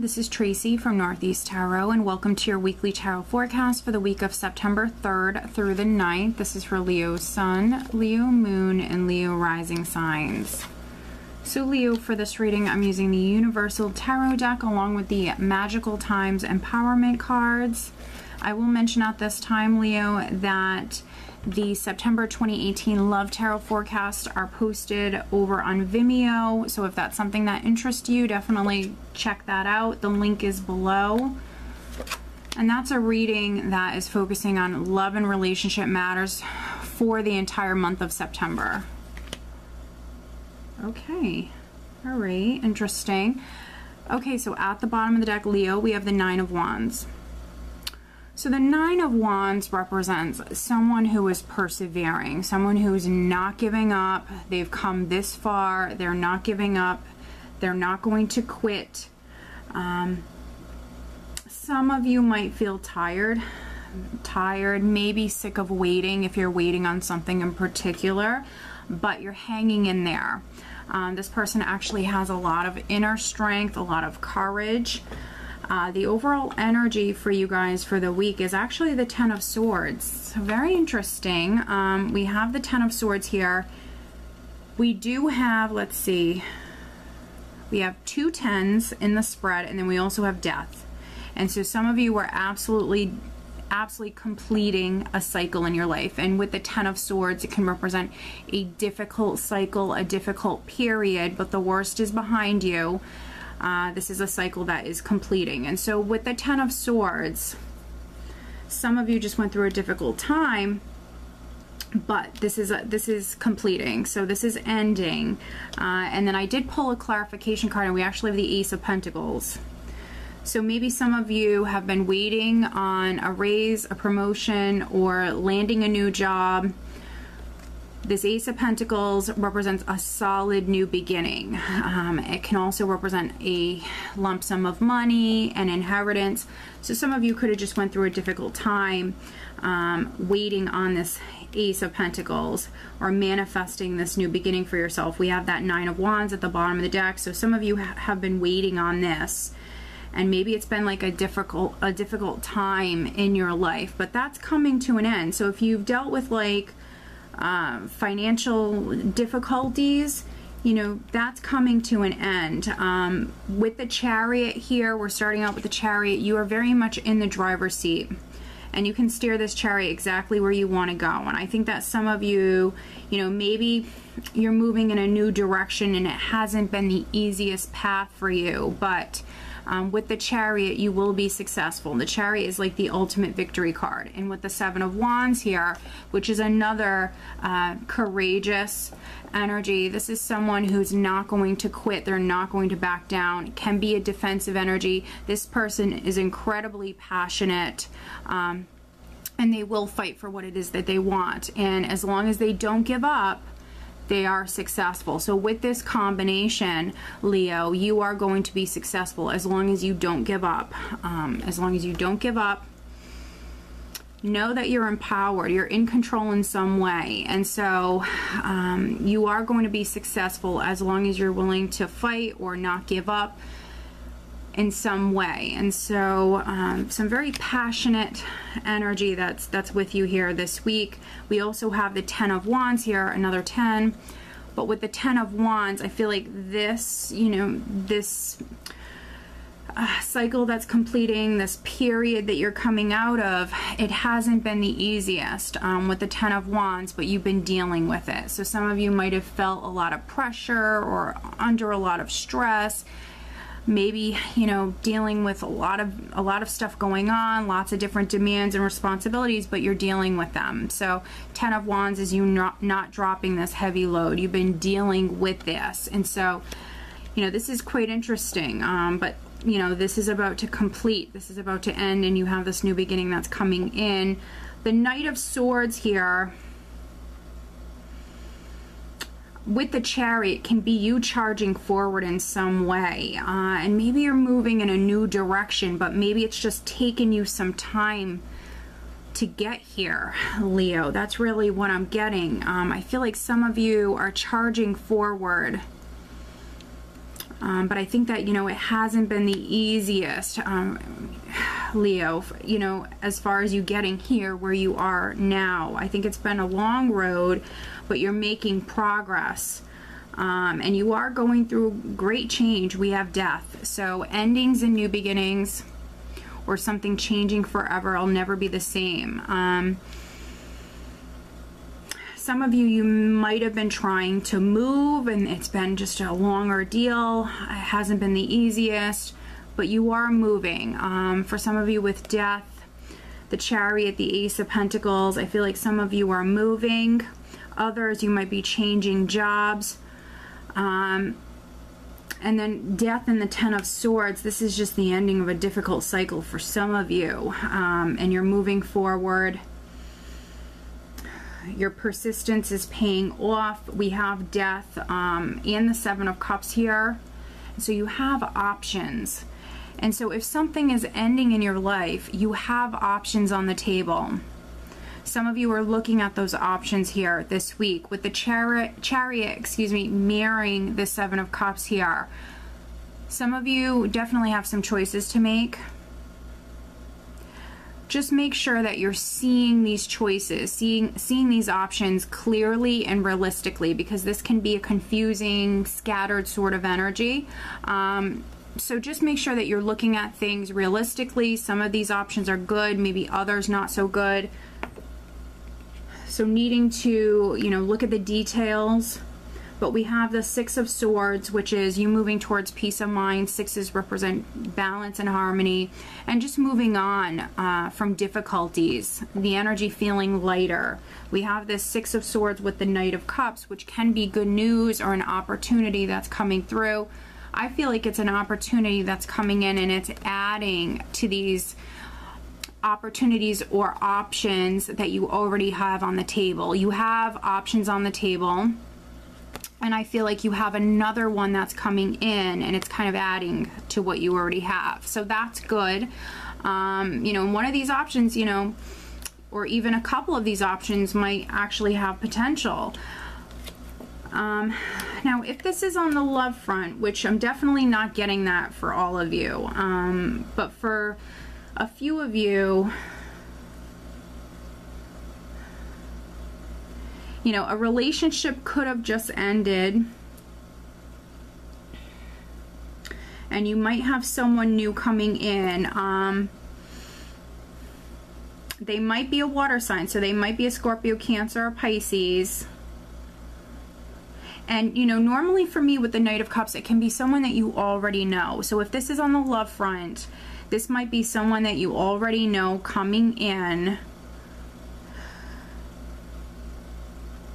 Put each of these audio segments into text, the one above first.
this is Tracy from Northeast Tarot, and welcome to your weekly tarot forecast for the week of September 3rd through the 9th. This is for Leo Sun, Leo Moon, and Leo Rising signs. So Leo, for this reading, I'm using the Universal Tarot deck along with the Magical Times Empowerment cards. I will mention at this time, Leo, that the September 2018 Love Tarot forecasts are posted over on Vimeo, so if that's something that interests you, definitely check that out. The link is below. And that's a reading that is focusing on love and relationship matters for the entire month of September. Okay, all right, interesting. Okay, so at the bottom of the deck, Leo, we have the Nine of Wands. So the Nine of Wands represents someone who is persevering, someone who's not giving up. They've come this far. They're not giving up. They're not going to quit. Some of you might feel tired, maybe sick of waiting if you're waiting on something in particular, but you're hanging in there. This person actually has a lot of inner strength, a lot of courage. The overall energy for you guys for the week is actually the Ten of Swords. So very interesting. We have the Ten of Swords here. We do have, let's see, we have two tens in the spread, and then we also have death. And so some of you are absolutely completing a cycle in your life. And with the Ten of Swords, it can represent a difficult cycle, a difficult period, but the worst is behind you. This is a cycle that is completing. And so with the Ten of Swords, some of you just went through a difficult time, but this is completing. So this is ending. And then I did pull a clarification card, and we actually have the Ace of Pentacles. So maybe some of you have been waiting on a raise, a promotion, or landing a new job. This Ace of Pentacles represents a solid new beginning. It can also represent a lump sum of money, an inheritance. So some of you could have just went through a difficult time waiting on this Ace of Pentacles or manifesting this new beginning for yourself. We have that Nine of Wands at the bottom of the deck. So some of you have been waiting on this. And maybe it's been like a difficult time in your life, but that's coming to an end. So if you've dealt with like financial difficulties, you know, that's coming to an end. With the Chariot here, we're starting out with the Chariot. You are very much in the driver's seat, and you can steer this Chariot exactly where you want to go. And I think that some of you, you know, maybe you're moving in a new direction and it hasn't been the easiest path for you, but with the Chariot, you will be successful. The Chariot is like the ultimate victory card. And with the Seven of Wands here, which is another courageous energy, this is someone who's not going to quit. They're not going to back down. It can be a defensive energy. This person is incredibly passionate, and they will fight for what it is that they want. And as long as they don't give up, they are successful. So with this combination, Leo, you are going to be successful as long as you don't give up. As long as you don't give up, know that you're empowered, you're in control in some way. And so you are going to be successful as long as you're willing to fight or not give up in some way. And so some very passionate energy that's with you here this week. We also have the Ten of Wands here, another 10. But with the Ten of Wands, I feel like this, you know, this cycle that's completing, this period that you're coming out of, it hasn't been the easiest with the Ten of Wands, but you've been dealing with it. So some of you might have felt a lot of pressure or under a lot of stress. Maybe, you know, dealing with a lot of stuff going on, lots of different demands and responsibilities, but you're dealing with them. So Ten of Wands is you not dropping this heavy load. You've been dealing with this. And so, you know, this is quite interesting. But, you know, this is about to complete. This is about to end, and you have this new beginning that's coming in. The Knight of Swords here, with the Chariot, can be you charging forward in some way, and maybe you're moving in a new direction, but maybe it's just taken you some time to get here, Leo. That's really what I'm getting. I feel like some of you are charging forward But I think that, you know, it hasn't been the easiest, Leo, you know, as far as you getting here where you are now. I think it's been a long road, but you're making progress. And you are going through great change. We have death. So endings and new beginnings, or something changing forever. I'll never be the same. Some of you might have been trying to move and it's been just a long ordeal. It hasn't been the easiest, but you are moving. For some of you with death, the Chariot, the Ace of Pentacles, I feel like some of you are moving. Others, you might be changing jobs. And then death and the Ten of Swords, this is just the ending of a difficult cycle for some of you. And you're moving forward. Your persistence is paying off. We have death and the Seven of Cups here. So you have options. And so if something is ending in your life, you have options on the table. Some of you are looking at those options here this week with the chariot, excuse me, mirroring the Seven of Cups here. Some of you definitely have some choices to make. Just make sure that you're seeing these choices, seeing these options clearly and realistically, because this can be a confusing, scattered sort of energy. So just make sure that you're looking at things realistically. Some of these options are good, maybe others not so good. So needing to, you know, look at the details. But we have the Six of Swords, which is you moving towards peace of mind. Sixes represent balance and harmony, and just moving on from difficulties. The energy feeling lighter. We have this Six of Swords with the Knight of Cups, which can be good news or an opportunity that's coming through. I feel like it's an opportunity that's coming in, and it's adding to these opportunities or options that you already have on the table. You have options on the table. And I feel like you have another one that's coming in, and it's kind of adding to what you already have. So that's good. You know, one of these options, you know, or even a couple of these options might actually have potential. Now, if this is on the love front, which I'm definitely not getting that for all of you, but for a few of you, you know, a relationship could have just ended, and you might have someone new coming in. They might be a water sign, so they might be a Scorpio, Cancer, or Pisces. And, you know, normally for me with the Knight of Cups, it can be someone that you already know. So if this is on the love front, this might be someone that you already know coming in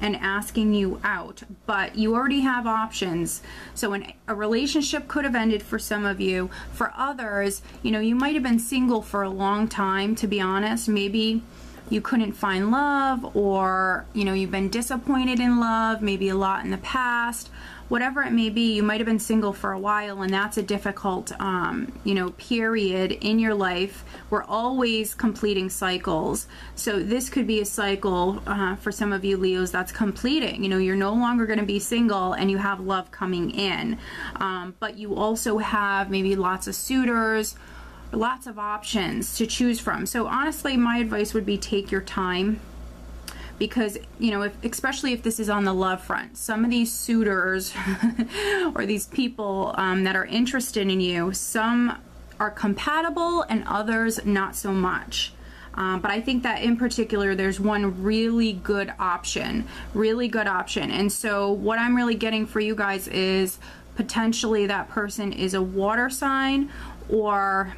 and asking you out, but you already have options. So a relationship could have ended for some of you. For others, you know, you might have been single for a long time, to be honest. Maybe you couldn't find love, or, you know, you've been disappointed in love, maybe a lot in the past. Whatever it may be, you might have been single for a while, and that's a difficult, you know, period in your life. We're always completing cycles. So this could be a cycle for some of you Leos that's completing. You know, you're no longer going to be single and you have love coming in. But you also have maybe lots of suitors, lots of options to choose from. So honestly, my advice would be take your time. Because, you know, especially if this is on the love front, some of these suitors or these people that are interested in you, some are compatible and others not so much. But I think that in particular, there's one really good option, And so what I'm really getting for you guys is potentially that person is a water sign or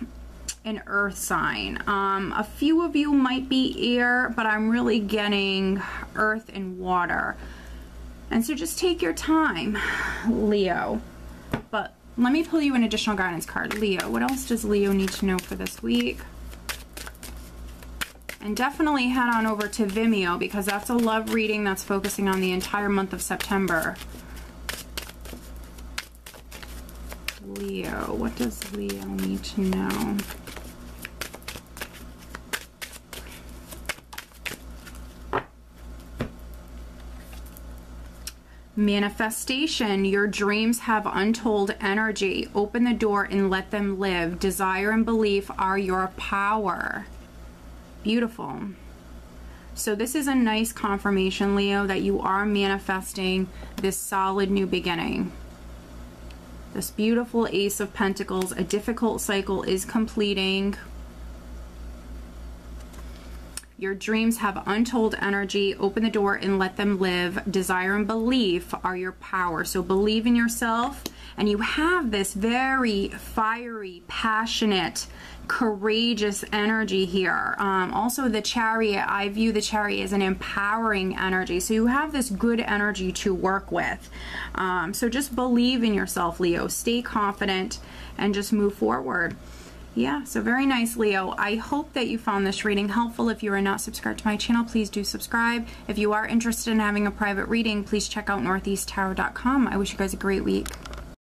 an earth sign. A few of you might be air, but I'm really getting earth and water. And so just take your time, Leo. But let me pull you an additional guidance card. Leo, what else does Leo need to know for this week? And definitely head on over to Vimeo, because that's a love reading that's focusing on the entire month of September. Leo, what does Leo need to know? Manifestation, your dreams have untold energy. Open the door and let them live. Desire and belief are your power. Beautiful. So this is a nice confirmation, Leo, that you are manifesting this solid new beginning. This beautiful Ace of Pentacles, a difficult cycle is completing. Your dreams have untold energy. Open the door and let them live. Desire and belief are your power. So believe in yourself, and you have this very fiery, passionate, courageous energy here. Also the Chariot, I view the Chariot as an empowering energy. So you have this good energy to work with. So just believe in yourself, Leo. Stay confident and just move forward. Yeah, so very nice, Leo. I hope that you found this reading helpful. If you are not subscribed to my channel, please do subscribe. If you are interested in having a private reading, please check out northeasttarot.com. I wish you guys a great week.